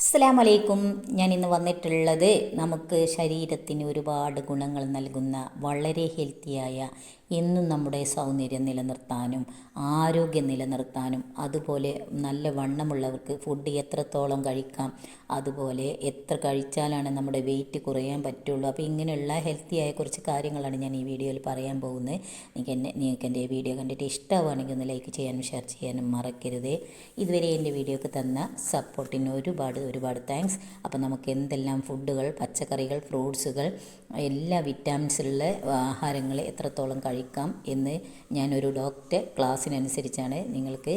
അസ്സലാമു അലൈക്കും. ഞാൻ ഇന്ന് വന്നിട്ടുള്ളത് നമുക്ക് ശരീരത്തിന് ഒരുപാട് ഗുണങ്ങൾ നൽകുന്ന വളരെ ഹെൽത്തിയായ എന്നും നമ്മുടെ സൗന്ദര്യം നിലനിർത്താനും ആരോഗ്യം നിലനിർത്താനും അതുപോലെ നല്ല വണ്ണമുള്ളവർക്ക് ഫുഡ് എത്രത്തോളം കഴിക്കാം, അതുപോലെ എത്ര കഴിച്ചാലാണ് നമ്മുടെ വെയിറ്റ് കുറയാൻ പറ്റുള്ളൂ. അപ്പോൾ ഇങ്ങനെയുള്ള ഹെൽത്തിയായ കുറച്ച് കാര്യങ്ങളാണ് ഞാൻ ഈ വീഡിയോയിൽ പറയാൻ പോകുന്നത്. നിങ്ങൾക്ക് എൻ്റെ വീഡിയോ കണ്ടിട്ട് ഇഷ്ടമാവുകയാണെങ്കിൽ ഒന്ന് ലൈക്ക് ചെയ്യാനും ഷെയർ ചെയ്യാനും മറക്കരുത്. ഇതുവരെ എൻ്റെ വീഡിയോക്ക് തന്ന സപ്പോർട്ടിന് ഒരുപാട് താങ്ക്സ്. അപ്പോൾ നമുക്ക് എന്തെല്ലാം ഫുഡുകൾ, പച്ചക്കറികൾ, ഫ്രൂട്ട്സുകൾ, എല്ലാ വിറ്റാമിൻസുള്ള ആഹാരങ്ങൾ എത്രത്തോളം കഴിക്കാം എന്ന് ഞാനൊരു ഡോക്ടർ ക്ലാസ്സിനനുസരിച്ചാണ് നിങ്ങൾക്ക്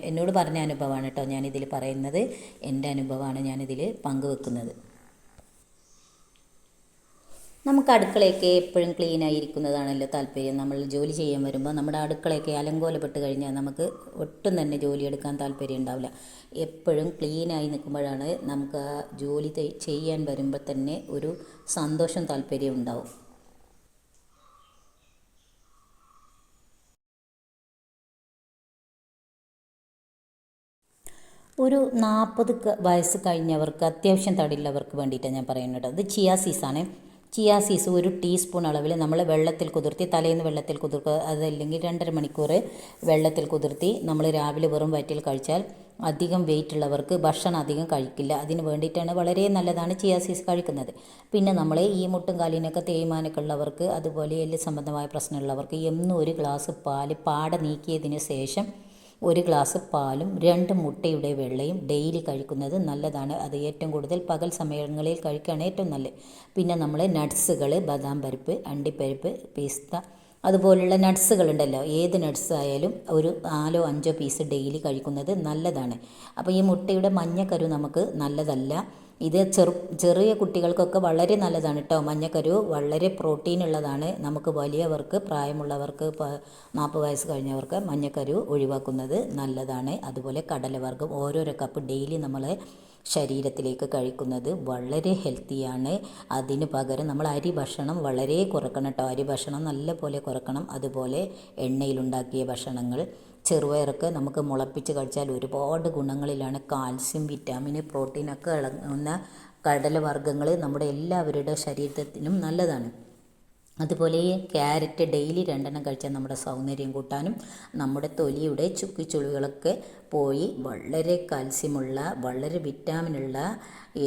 എന്നോട് പറഞ്ഞ അനുഭവമാണ് കേട്ടോ ഞാനിതിൽ പറയുന്നത്. എൻ്റെ അനുഭവമാണ് ഞാനിതിൽ പങ്കുവെക്കുന്നത്. നമുക്ക് അടുക്കളയൊക്കെ എപ്പോഴും ക്ലീൻ ആയിരിക്കുന്നതാണല്ലോ താല്പര്യം. നമ്മൾ ജോലി ചെയ്യാൻ വരുമ്പോൾ നമ്മുടെ അടുക്കളയൊക്കെ അലങ്കോലപ്പെട്ട് കഴിഞ്ഞാൽ നമുക്ക് ഒട്ടും തന്നെ ജോലിയെടുക്കാൻ താല്പര്യം ഉണ്ടാവില്ല. എപ്പോഴും ക്ലീനായി നിൽക്കുമ്പോഴാണ് നമുക്ക് ആ ജോലി ചെയ്യാൻ വരുമ്പോൾ തന്നെ ഒരു സന്തോഷം, താല്പര്യം ഉണ്ടാവും. ഒരു 40 വയസ്സ് കഴിഞ്ഞവർക്ക്, അത്യാവശ്യം തടിയുള്ളവർക്ക് വേണ്ടിയിട്ടാണ് ഞാൻ പറയുന്നത്. അത് ചിയാ സീഡാണ്. ചിയാ സീഡ്സ് ഒരു ടീസ്പൂൺ അളവിൽ നമ്മൾ വെള്ളത്തിൽ കുതിർത്തി, തലേന്ന് വെള്ളത്തിൽ കുതിർക്കുക, അതല്ലെങ്കിൽ 2.5 മണിക്കൂർ വെള്ളത്തിൽ കുതിർത്തി നമ്മൾ രാവിലെ വെറും വയറ്റിൽ കഴിച്ചാൽ അധികം വെയിറ്റ് ഉള്ളവർക്ക് ഭക്ഷണം അധികം കഴിക്കില്ല. അതിന് വേണ്ടിയിട്ടാണ്, വളരെ നല്ലതാണ് ചിയാ സീഡ്സ് കഴിക്കുന്നത്. പിന്നെ നമ്മൾ ഈ മുട്ടും കാലിനൊക്കെ തേയ്മാനൊക്കെ ഉള്ളവർക്ക്, അതുപോലെ എല്ല് സംബന്ധമായ പ്രശ്നമുള്ളവർക്ക് എന്നും ഒരു ഗ്ലാസ് പാട നീക്കിയതിന് ശേഷം 1 ഗ്ലാസ് പാലും 2 മുട്ടയുടെ വെള്ളയും ഡെയിലി കഴിക്കുന്നത് നല്ലതാണ്. അത് ഏറ്റവും കൂടുതൽ പകൽ സമയങ്ങളിൽ കഴിക്കുകയാണ് ഏറ്റവും നല്ലത്. പിന്നെ നമ്മൾ നട്ട്സുകൾ, ബദാം പരിപ്പ്, അണ്ടിപ്പരിപ്പ്, പിസ്ത, അതുപോലുള്ള നട്ട്സുകളുണ്ടല്ലോ, ഏത് നട്ട്സ് ആയാലും ഒരു 4-5 പീസ് ഡെയിലി കഴിക്കുന്നത് നല്ലതാണ്. അപ്പോൾ ഈ മുട്ടയുടെ മഞ്ഞക്കരു നമുക്ക് നല്ലതല്ല. ഇത് ചെറിയ കുട്ടികൾക്കൊക്കെ വളരെ നല്ലതാണ് കേട്ടോ. മഞ്ഞക്കരു വളരെ പ്രോട്ടീൻ ഉള്ളതാണ്. നമുക്ക് വലിയവർക്ക്, പ്രായമുള്ളവർക്ക്, 40 വയസ്സ് കഴിഞ്ഞവർക്ക് മഞ്ഞക്കരു ഒഴിവാക്കുന്നത് നല്ലതാണ്. അതുപോലെ കടലവർഗ്ഗം ഓരോരോ കപ്പ് ഡെയിലി നമ്മൾ ശരീരത്തിലേക്ക് കഴിക്കുന്നത് വളരെ ഹെൽത്തിയാണ്. അതിന് പകരം നമ്മൾ അരി ഭക്ഷണം വളരെ കുറക്കണം കേട്ടോ. അരി ഭക്ഷണം നല്ല പോലെ കുറക്കണം. അതുപോലെ എണ്ണയിലുണ്ടാക്കിയ ഭക്ഷണങ്ങൾ, ചെറുപയറൊക്കെ നമുക്ക് മുളപ്പിച്ച് കഴിച്ചാൽ ഒരുപാട് ഗുണങ്ങളിലാണ്. കാൽസ്യം, വിറ്റാമിൻ, പ്രോട്ടീനൊക്കെ അടങ്ങുന്ന കടലവർഗ്ഗങ്ങൾ നമ്മുടെ എല്ലാവരുടെ ശരീരത്തിനും നല്ലതാണ്. അതുപോലെ ക്യാരറ്റ് ഡെയിലി 2 കഴിച്ചാൽ നമ്മുടെ സൗന്ദര്യം കൂട്ടാനും നമ്മുടെ തൊലിയുടെ ചുക്കിച്ചുളികളൊക്കെ പോയി വളരെ കാൽസ്യമുള്ള, വളരെ വിറ്റാമിനുള്ള,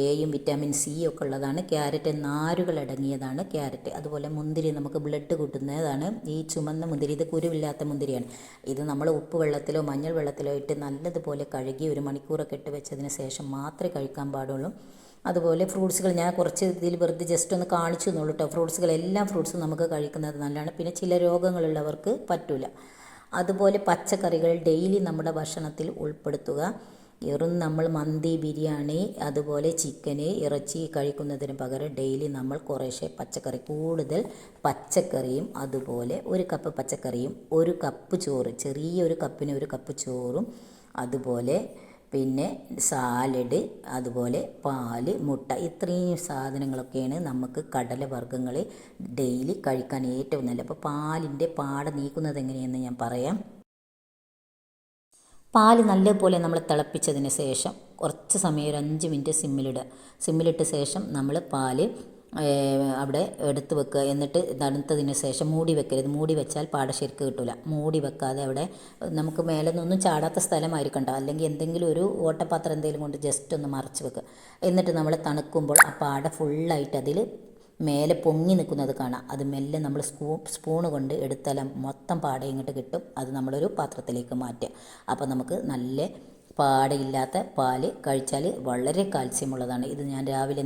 എയും വിറ്റാമിൻ സി ഒക്കെ ഉള്ളതാണ് ക്യാരറ്റ്. നാരുകൾ അടങ്ങിയതാണ് ക്യാരറ്റ്. അതുപോലെ മുന്തിരി നമുക്ക് ബ്ലഡ് കൂട്ടുന്നതാണ്. ഈ ചുമന്ന മുന്തിരി, ഇത് കുരുവില്ലാത്ത മുന്തിരിയാണ്. ഇത് നമ്മൾ ഉപ്പ് വെള്ളത്തിലോ മഞ്ഞൾ വെള്ളത്തിലോ ഇട്ട് നല്ലതുപോലെ കഴുകി 1 മണിക്കൂറൊക്കെ ഇട്ട് വെച്ചതിന് ശേഷം മാത്രമേ കഴിക്കാൻ പാടുള്ളൂ. അതുപോലെ ഫ്രൂട്ട്സുകൾ ഞാൻ കുറച്ച് ഇതിൽ വെറുതെ ജസ്റ്റ് ഒന്ന് കാണിച്ചു എന്നുള്ളൂ കേട്ടോ. ഫ്രൂട്ട്സുകൾ, എല്ലാ ഫ്രൂട്ട്സും നമുക്ക് കഴിക്കുന്നത് നല്ലതാണ്. പിന്നെ ചില രോഗങ്ങളുള്ളവർക്ക് പറ്റില്ല. അതുപോലെ പച്ചക്കറികൾ ഡെയിലി നമ്മുടെ ഭക്ഷണത്തിൽ ഉൾപ്പെടുത്തുക. വെറും നമ്മൾ മന്തി, ബിരിയാണി, അതുപോലെ ചിക്കന്, ഇറച്ചി കഴിക്കുന്നതിന് പകരം ഡെയിലി നമ്മൾ കുറേശ്ശെ പച്ചക്കറി, കൂടുതൽ പച്ചക്കറിയും, അതുപോലെ 1 കപ്പ് പച്ചക്കറിയും 1 കപ്പ് ചോറ്, ചെറിയൊരു കപ്പിന് 1 കപ്പ് ചോറും, അതുപോലെ പിന്നെ സാലഡ്, അതുപോലെ പാല്, മുട്ട, ഇത്രയും സാധനങ്ങളൊക്കെയാണ് നമുക്ക് കടലവർഗ്ഗങ്ങൾ ഡെയിലി കഴിക്കാൻ ഏറ്റവും നല്ലത്. അപ്പോൾ പാലിൻ്റെ പാട നീക്കുന്നത് എങ്ങനെയെന്ന് ഞാൻ പറയാം. പാല് നല്ലപോലെ നമ്മൾ തിളപ്പിച്ചതിന് ശേഷം കുറച്ച് സമയം, ഒരു 5 മിനിറ്റ് സിമ്മിലിട്ട ശേഷം നമ്മൾ പാല് അവിടെ എടുത്ത് വെക്കുക. എന്നിട്ട് തണുത്തതിന് ശേഷം മൂടി വെക്കരുത്. മൂടി വെച്ചാൽ പാട ശരിക്ക് കിട്ടില്ല. മൂടി വെക്കാതെ അവിടെ നമുക്ക് മേലെ നിന്നൊന്നും ചാടാത്ത സ്ഥലമായിരിക്കണ്ട, അല്ലെങ്കിൽ എന്തെങ്കിലും ഒരു ഓട്ടപാത്രം എന്തെങ്കിലും കൊണ്ട് ജസ്റ്റ് ഒന്ന് മറച്ച് വെക്കുക. എന്നിട്ട് നമ്മൾ തണുക്കുമ്പോൾ ആ പാട ഫുള്ളായിട്ട് അതിൽ മേലെ പൊങ്ങി നിൽക്കുന്നത് കാണാം. അത് മെല്ലെ നമ്മൾ സ്പൂണ് കൊണ്ട് എടുത്താൽ മൊത്തം പാട ഇങ്ങോട്ട് കിട്ടും. അത് നമ്മളൊരു പാത്രത്തിലേക്ക് മാറ്റുക. അപ്പോൾ നമുക്ക് നല്ല പാടയില്ലാത്ത പാല് കഴിച്ചാൽ വളരെ കാൽസ്യമുള്ളതാണ്. ഇത് ഞാൻ രാവിലെ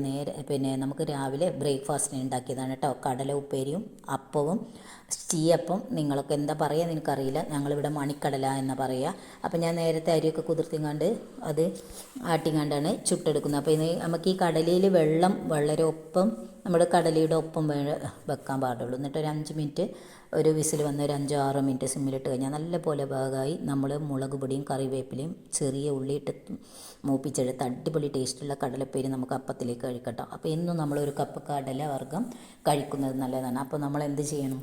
നമുക്ക് രാവിലെ ബ്രേക്ക്ഫാസ്റ്റിന് ഉണ്ടാക്കിയതാണ് കേട്ടോ. കടല ഉപ്പേരിയും അപ്പവും, സ്റ്റീയപ്പം നിങ്ങളൊക്കെ എന്താ പറയുക എനിക്കറിയില്ല, ഞങ്ങളിവിടെ മണിക്കടല എന്ന് പറയുക. അപ്പോൾ ഞാൻ നേരത്തെ അരിയൊക്കെ കുതിർത്തിങ്ങാണ്ട് അത് ആട്ടിങ്ങാണ്ടാണ് ചുട്ടെടുക്കുന്നത്. അപ്പോൾ നമുക്ക് ഈ കടലയിൽ വെള്ളം വളരെ ഒപ്പം, നമ്മുടെ കടലയുടെ ഒപ്പം വെക്കാൻ പാടുള്ളൂ. എന്നിട്ട് ഒരു 5 മിനിറ്റ് ഒരു വിസിൽ വന്ന് ഒരു 5-6 മിനിറ്റ് സിമ്മിലിട്ട് കഴിഞ്ഞാൽ നല്ലപോലെ ഭാഗമായി നമ്മൾ മുളക് പൊടിയും കറിവേപ്പിലയും ചെറിയ ഉള്ളിയിട്ട് മൂപ്പിച്ചെടുത്ത് അടിപൊളി ടേസ്റ്റുള്ള കടലപ്പേര് നമുക്ക് അപ്പത്തിലേക്ക് കഴിക്കട്ടോ. അപ്പോൾ എന്നും നമ്മൾ 1 കപ്പ് കടല വർഗ്ഗം കഴിക്കുന്നത് നല്ലതാണ്. അപ്പോൾ നമ്മൾ എന്ത് ചെയ്യണം,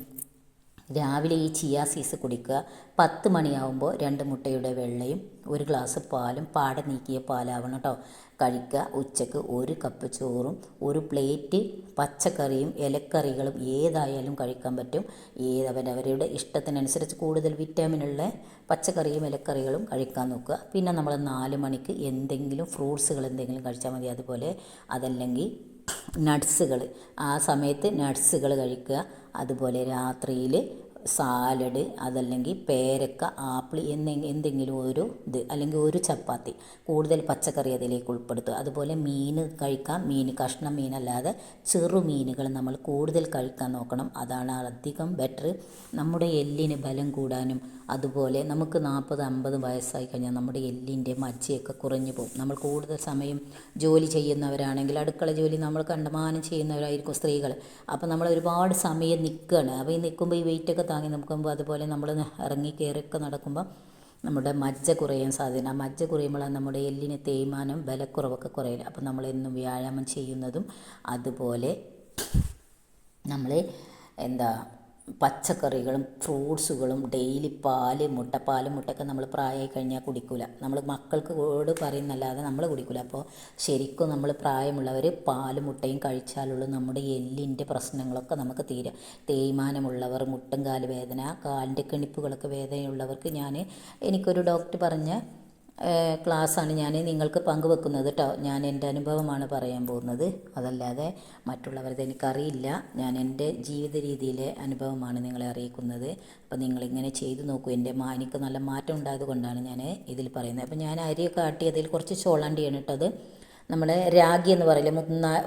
രാവിലെ ഈ ചിയാ സീഡ്സ് കുടിക്കുക. 10 മണിയാവുമ്പോൾ 2 മുട്ടയുടെ വെള്ളയും 1 ഗ്ലാസ് പാലും പാടെ നീക്കിയ പാലാവണം കേട്ടോ കഴിക്കുക. ഉച്ചക്ക് 1 കപ്പ് ചോറും 1 പ്ലേറ്റ് പച്ചക്കറിയും ഇലക്കറികളും ഏതായാലും കഴിക്കാൻ പറ്റും. അവരവരുടെ ഇഷ്ടത്തിനനുസരിച്ച് കൂടുതൽ വിറ്റാമിനുള്ള പച്ചക്കറിയും ഇലക്കറികളും കഴിക്കാൻ നോക്കുക. പിന്നെ നമ്മൾ 4 മണിക്ക് എന്തെങ്കിലും ഫ്രൂട്ട്സുകൾ എന്തെങ്കിലും കഴിച്ചാൽ മതി. അതുപോലെ അതല്ലെങ്കിൽ നട്ട്സുകൾ, ആ സമയത്ത് നട്ട്സുകൾ കഴിക്കുക. അതുപോലെ രാത്രിയിൽ സാലഡ്, അതല്ലെങ്കിൽ പേരക്ക, ആപ്പിൾ എന്തെങ്കിലും ഒരു അല്ലെങ്കിൽ ഒരു ചപ്പാത്തി, കൂടുതൽ പച്ചക്കറി അതിലേക്ക് ഉൾപ്പെടുത്തുക. അതുപോലെ മീൻ കഴിക്കാം. കഷ്ണം മീനല്ലാതെ ചെറു മീനുകൾ നമ്മൾ കൂടുതൽ കഴിക്കാൻ നോക്കണം. അതാണ് അധികം ബെറ്റർ. നമ്മുടെ എല്ലിന് ബലം കൂടാനും അതുപോലെ നമുക്ക് 40-50 വയസ്സായി കഴിഞ്ഞാൽ നമ്മുടെ എല്ലിൻ്റെ മജ്ജയൊക്കെ കുറഞ്ഞു പോകും. നമ്മൾ കൂടുതൽ സമയം ജോലി ചെയ്യുന്നവരാണെങ്കിൽ അടുക്കള ജോലി നമ്മൾ കണ്ടമാനം ചെയ്യുന്നവരായിരിക്കും സ്ത്രീകൾ. അപ്പോൾ നമ്മൾ ഒരുപാട് സമയം നിൽക്കുകയാണ്. അപ്പോൾ ഈ നിൽക്കുമ്പോൾ ഈ വെയിറ്റൊക്കെ താങ്ങി നിൽക്കുമ്പോൾ അതുപോലെ നമ്മൾ ഇറങ്ങി കയറിയൊക്കെ നടക്കുമ്പോൾ നമ്മുടെ മജ്ജ കുറയാൻ സാധ്യത. ആ മജ്ജ കുറയുമ്പോഴാണ് നമ്മുടെ എല്ലിന് തേയ്മാനം ബലക്കുറവൊക്കെ കുറയില്ല. അപ്പോൾ നമ്മളെന്നും വ്യായാമം ചെയ്യുന്നതും അതുപോലെ നമ്മൾ പച്ചക്കറികളും ഫ്രൂട്ട്സുകളും ഡെയിലി മുട്ടയൊക്കെ നമ്മൾ പ്രായമായി കഴിഞ്ഞാൽ കുടിക്കില്ല. നമ്മൾ മക്കൾക്ക് പറയുന്നല്ലാതെ നമ്മൾ കുടിക്കില്ല. അപ്പോൾ ശരിക്കും നമ്മൾ പ്രായമുള്ളവർ മുട്ടയും കഴിച്ചാലുള്ളൂ നമ്മുടെ എല്ലിൻ്റെ പ്രശ്നങ്ങളൊക്കെ നമുക്ക് തീരെ. തേയ്മാനമുള്ളവർ, മുട്ടും കാല് വേദന, കാലിൻ്റെ കെണിപ്പുകളൊക്കെ വേദനയുള്ളവർക്ക് എനിക്കൊരു ഡോക്ടർ പറഞ്ഞ ക്ലാസ്സാണ് ഞാൻ നിങ്ങൾക്ക് പങ്കുവെക്കുന്നത് കേട്ടോ. ഞാൻ എൻ്റെ അനുഭവമാണ് പറയാൻ പോകുന്നത്, അതല്ലാതെ മറ്റുള്ളവരത് എനിക്കറിയില്ല. ഞാൻ എൻ്റെ ജീവിത രീതിയിലെ അനുഭവമാണ് നിങ്ങളെ അറിയിക്കുന്നത്. അപ്പോൾ നിങ്ങളിങ്ങനെ ചെയ്തു നോക്കൂ. എനിക്ക് നല്ല മാറ്റം ഉണ്ടായത് കൊണ്ടാണ് ഞാൻ ഇതിൽ പറയുന്നത്. അപ്പോൾ ഞാൻ അരിയൊക്കെ ആട്ടി അതിൽ കുറച്ച് ചോളാണ്ടിയാണ് ഇട്ടത്. നമ്മൾ രാഗി എന്ന് പറയില്ല,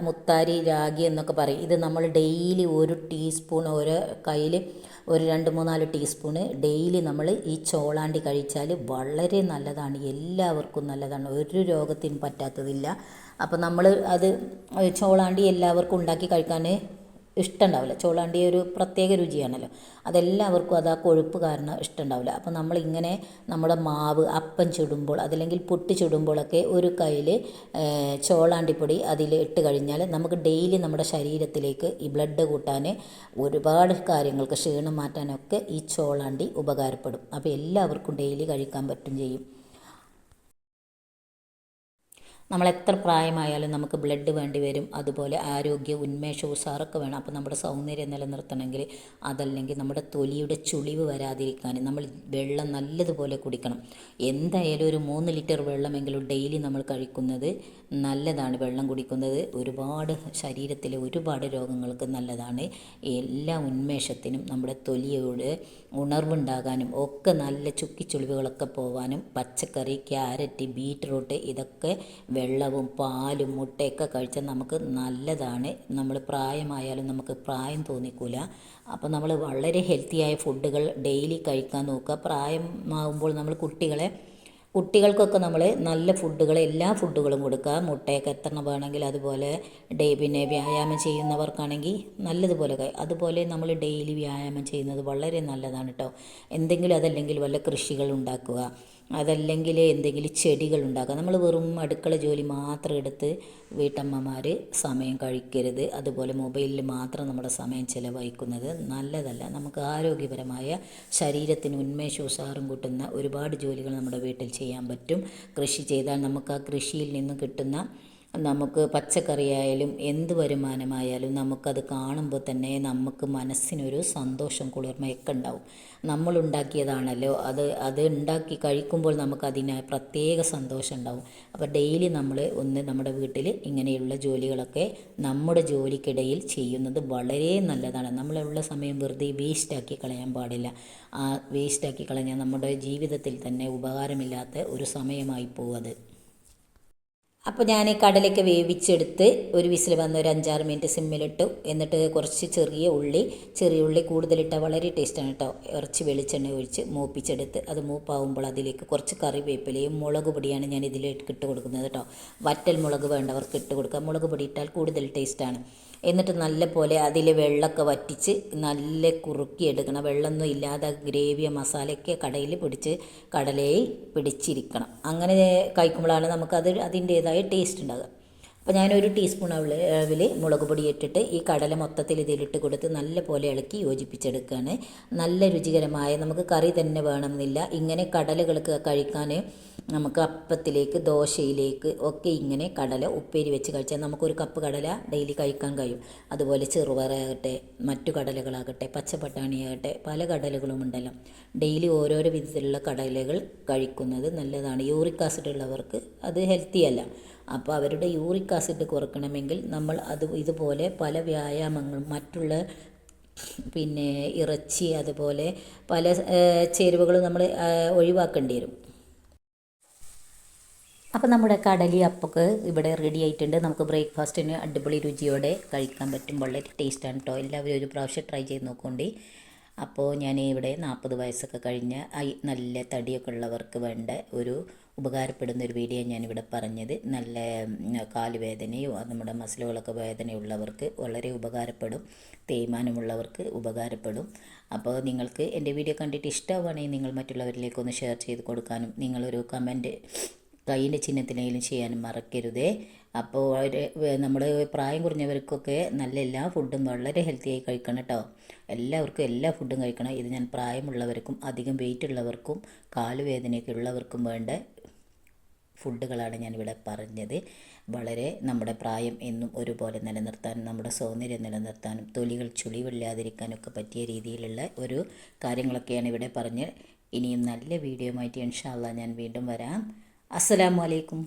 മുത്താരി രാഗി എന്നൊക്കെ പറയും. ഇത് നമ്മൾ ഡെയിലി 1 ടീസ്പൂൺ ഓരോ കയ്യിൽ 2-3-4 ടീസ്പൂണ് ഡെയിലി നമ്മൾ ഈ ചോളാണ്ടി കഴിച്ചാൽ വളരെ നല്ലതാണ്. എല്ലാവർക്കും നല്ലതാണ്. ഒരു രോഗത്തിനും പറ്റാത്തതില്ല. അപ്പോൾ നമ്മൾ ചോളാണ്ടി എല്ലാവർക്കും ഉണ്ടാക്കി കഴിക്കാൻ ഇഷ്ടമുണ്ടാവില്ല. ചോളാണ്ടി ഒരു പ്രത്യേക രുചിയാണല്ലോ. അതെല്ലാവർക്കും ആ കൊഴുപ്പ് കാരണം ഇഷ്ടമുണ്ടാവില്ല. അപ്പോൾ നമ്മളിങ്ങനെ നമ്മുടെ മാവ് അപ്പം ചുടുമ്പോൾ അതല്ലെങ്കിൽ പുട്ട് ചുടുമ്പോഴൊക്കെ ഒരു കയ്യിൽ ചോളാണ്ടിപ്പൊടി അതിൽ ഇട്ട് കഴിഞ്ഞാൽ നമുക്ക് ഡെയിലി നമ്മുടെ ശരീരത്തിലേക്ക് ഈ ബ്ലഡ് കൂട്ടാൻ ഒരുപാട് കാര്യങ്ങൾക്ക്, ക്ഷീണം മാറ്റാനൊക്കെ ഈ ചോളാണ്ടി ഉപകാരപ്പെടും. അപ്പോൾ എല്ലാവർക്കും ഡെയിലി കഴിക്കാൻ പറ്റും ചെയ്യും. നമ്മൾ എത്ര പ്രായമായാലും നമുക്ക് ബ്ലഡ് വേണ്ടി വരും. അതുപോലെ ആരോഗ്യ ഉന്മേഷ ഉഷാറൊക്കെ വേണം. അപ്പോൾ നമ്മുടെ സൗന്ദര്യം നിലനിർത്തണമെങ്കിൽ അതല്ലെങ്കിൽ നമ്മുടെ തൊലിയുടെ ചുളിവ് വരാതിരിക്കാൻ നമ്മൾ വെള്ളം നല്ലതുപോലെ കുടിക്കണം. എന്തായാലും ഒരു 3 ലിറ്റർ വെള്ളമെങ്കിലും ഡെയിലി നമ്മൾ കഴിക്കുന്നത് നല്ലതാണ്. വെള്ളം കുടിക്കുന്നത് ഒരുപാട് ശരീരത്തിലെ ഒരുപാട് രോഗങ്ങൾക്ക് നല്ലതാണ്. എല്ലാ ഉന്മേഷത്തിനും നമ്മുടെ തൊലിയുടെ ഉണർവുണ്ടാകാനും ഒക്കെ നല്ല ചുക്കിച്ചുളിവുകളൊക്കെ പോകാനും പച്ചക്കറി, ക്യാരറ്റ്, ബീറ്റ്റൂട്ട് ഇതൊക്കെ വെള്ളവും പാലും മുട്ടയൊക്കെ കഴിച്ചാൽ നമുക്ക് നല്ലതാണ്. നമ്മൾ പ്രായമായാലും നമുക്ക് പ്രായം തോന്നിക്കില്ല. അപ്പോൾ നമ്മൾ വളരെ ഹെൽത്തിയായ ഫുഡുകൾ ഡെയിലി കഴിക്കാൻ നോക്കുക. പ്രായമാകുമ്പോൾ നമ്മൾ കുട്ടികൾക്കൊക്കെ നമ്മൾ നല്ല ഫുഡുകൾ, എല്ലാ ഫുഡുകളും കൊടുക്കുക. മുട്ടയൊക്കെ എത്ര വേണമെങ്കിൽ, അതുപോലെ പിന്നെ വ്യായാമം ചെയ്യുന്നവർക്കാണെങ്കിൽ നല്ലതുപോലെ അതുപോലെ നമ്മൾ ഡെയിലി വ്യായാമം ചെയ്യുന്നത് വളരെ നല്ലതാണ് കേട്ടോ. എന്തെങ്കിലും അതല്ലെങ്കിൽ വല്ല കൃഷികൾ ഉണ്ടാക്കുക, അതല്ലെങ്കിൽ എന്തെങ്കിലും ചെടികൾ ഉണ്ടാക്കുക. നമ്മൾ വെറും അടുക്കള ജോലി മാത്രം എടുത്ത് വീട്ടമ്മമാർ സമയം കഴിക്കരുത്. അതുപോലെ മൊബൈലിൽ മാത്രം നമ്മുടെ സമയം ചിലവഴിക്കുന്നത് നല്ലതല്ല. നമുക്ക് ആരോഗ്യപരമായ ശരീരത്തിന് ഉന്മേഷവും ഉഷാറും കൂട്ടുന്ന ഒരുപാട് ജോലികൾ നമ്മുടെ വീട്ടിൽ ചെയ്യാൻ പറ്റും. കൃഷി ചെയ്താൽ നമുക്ക് ആ കൃഷിയിൽ നിന്നും കിട്ടുന്ന നമുക്ക് പച്ചക്കറിയായാലും എന്ത് വരുമാനമായാലും നമുക്കത് കാണുമ്പോൾ തന്നെ നമുക്ക് മനസ്സിനൊരു സന്തോഷം, കുളിർമയൊക്കെ ഉണ്ടാവും. നമ്മളുണ്ടാക്കിയതാണല്ലോ, അത് ഉണ്ടാക്കി കഴിക്കുമ്പോൾ നമുക്കതിന് പ്രത്യേക സന്തോഷം ഉണ്ടാവും. അപ്പോൾ ഡെയിലി നമ്മൾ നമ്മുടെ വീട്ടിൽ ഇങ്ങനെയുള്ള ജോലികളൊക്കെ നമ്മുടെ ജോലിക്കിടയിൽ ചെയ്യുന്നത് വളരെ നല്ലതാണ്. നമ്മളുള്ള സമയം വെറുതെ വേസ്റ്റാക്കി കളയാൻ പാടില്ല. ആ വേസ്റ്റാക്കി കളഞ്ഞാൽ നമ്മുടെ ജീവിതത്തിൽ തന്നെ ഉപകാരമില്ലാത്ത ഒരു സമയമായി പോകും അത്. അപ്പോൾ ഞാൻ കടലയൊക്കെ വേവിച്ചെടുത്ത് ഒരു വിസിൽ വന്ന് ഒരു 5-6 മിനിറ്റ് സിമ്മിലിട്ടു. എന്നിട്ട് കുറച്ച് ചെറിയ ഉള്ളി കൂടുതലിട്ടാൽ വളരെ ടേസ്റ്റാണ് കേട്ടോ. ഇറച്ചി വെളിച്ചെണ്ണ ഒഴിച്ച് മൂപ്പിച്ചെടുത്ത് അത് മൂപ്പാവുമ്പോൾ അതിലേക്ക് കുറച്ച് കറിവേപ്പിലയും മുളക് പൊടിയാണ് ഞാൻ ഇതിലേക്ക് ഇട്ട് കൊടുക്കുന്നത് കേട്ടോ. വറ്റൽ മുളക് വേണ്ടവർക്ക് ഇട്ട് കൊടുക്കാം. മുളക് പൊടി ഇട്ടാൽ കൂടുതൽ ടേസ്റ്റാണ്. എന്നിട്ട് നല്ല പോലെ അതിൽ വെള്ളമൊക്കെ വറ്റിച്ച് നല്ല കുറുക്കിയെടുക്കണം. വെള്ളമൊന്നും ഇല്ലാതെ ഗ്രേവിയോ മസാലയൊക്കെ കടലയിൽ പിടിച്ചിരിക്കണം. അങ്ങനെ കഴിക്കുമ്പോഴാണ് നമുക്കത് അതിൻ്റേതായ ടേസ്റ്റ് ഉണ്ടാകുക. അപ്പോൾ ഞാനൊരു ടീസ്പൂൺ അളവിൽ മുളക് പൊടി ഇട്ടിട്ട് ഈ കടല മൊത്തത്തിൽ ഇതിലിട്ട് കൊടുത്ത് നല്ല പോലെ ഇളക്കി യോജിപ്പിച്ചെടുക്കുകയാണ്. നല്ല രുചികരമായ, നമുക്ക് കറി തന്നെ വേണമെന്നില്ല, ഇങ്ങനെ കടലകൾക്ക് കഴിക്കാൻ നമുക്ക് അപ്പത്തിലേക്ക് ദോശയിലേക്ക് ഒക്കെ ഇങ്ങനെ കടല ഉപ്പേരി വെച്ച് കഴിച്ചാൽ നമുക്കൊരു കപ്പ് കടല ഡെയിലി കഴിക്കാൻ കഴിയും. അതുപോലെ ചെറുപയറാകട്ടെ, മറ്റു കടലകളാകട്ടെ, പച്ചപ്പട്ടാണിയാകട്ടെ, പല കടലകളും ഉണ്ടല്ലോ. ഡെയിലി ഓരോരോ വിധത്തിലുള്ള കടലകൾ കഴിക്കുന്നത് നല്ലതാണ്. യൂറിക് ആസിഡ് ഉള്ളവർക്ക് അത് ഹെൽത്തിയല്ല. അപ്പോൾ അവരുടെ യൂറിക് ആസിഡ് കുറക്കണമെങ്കിൽ നമ്മൾ ഇതുപോലെ പല വ്യായാമങ്ങളും, മറ്റുള്ള പിന്നെ ഇറച്ചി അതുപോലെ പല ചേരുവകളും നമ്മൾ ഒഴിവാക്കേണ്ടി വരും. അപ്പോൾ നമ്മുടെ കടലി അപ്പൊക്കെ ഇവിടെ റെഡി ആയിട്ടുണ്ട്. നമുക്ക് ബ്രേക്ക്ഫാസ്റ്റിന് അടിപൊളി രുചിയോടെ കഴിക്കാൻ പറ്റും. വളരെ ടേസ്റ്റാണ് കേട്ടോ. എല്ലാവരും ഒരു പ്രാവശ്യം ട്രൈ ചെയ്ത് നോക്കോണ്ടി. അപ്പോൾ ഞാൻ ഇവിടെ 40 വയസ്സൊക്കെ കഴിഞ്ഞ നല്ല തടിയൊക്കെ ഉള്ളവർക്ക് വേണ്ട ഒരു ഉപകാരപ്പെടുന്ന ഒരു വീഡിയോ ഞാനിവിടെ പറഞ്ഞത്. നല്ല കാലുവേദനയോ നമ്മുടെ മസിലുകളൊക്കെ വേദനയുള്ളവർക്ക് വളരെ ഉപകാരപ്പെടും. തേയ്മാനമുള്ളവർക്ക് ഉപകാരപ്പെടും. അപ്പോൾ നിങ്ങൾക്ക് എൻ്റെ വീഡിയോ കണ്ടിട്ട് ഇഷ്ടമാവുകയാണെങ്കിൽ നിങ്ങൾ മറ്റുള്ളവരിലേക്കൊന്ന് ഷെയർ ചെയ്ത് കൊടുക്കാനും നിങ്ങളൊരു കമൻറ്റ് കൈയിൻ്റെ ചിഹ്നത്തിനെങ്കിലും ചെയ്യാനും മറക്കരുതേ. അപ്പോൾ നമ്മുടെ പ്രായം കുറഞ്ഞവർക്കൊക്കെ നല്ല എല്ലാ ഫുഡും വളരെ ഹെൽത്തിയായി കഴിക്കണം കേട്ടോ. എല്ലാവർക്കും എല്ലാ ഫുഡും കഴിക്കണം. ഇത് ഞാൻ പ്രായമുള്ളവർക്കും അധികം വെയിറ്റ് ഉള്ളവർക്കും കാലുവേദനയൊക്കെ ഉള്ളവർക്കും വേണ്ട ഫുഡുകളാണ് ഞാനിവിടെ പറഞ്ഞത്. വളരെ നമ്മുടെ പ്രായം എന്നും ഒരുപോലെ നിലനിർത്താനും നമ്മുടെ സൗന്ദര്യം നിലനിർത്താനും തൊലികൾ ചുളിവില്ലാതിരിക്കാനൊക്കെ പറ്റിയ രീതിയിലുള്ള ഒരു കാര്യങ്ങളൊക്കെയാണ് ഇവിടെ പറഞ്ഞ്. ഇനിയും നല്ല വീഡിയോ ആയിട്ട് ഇൻഷാ അല്ലാഹ് ഞാൻ വീണ്ടും വരാം. അസ്സലാമു അലൈക്കും.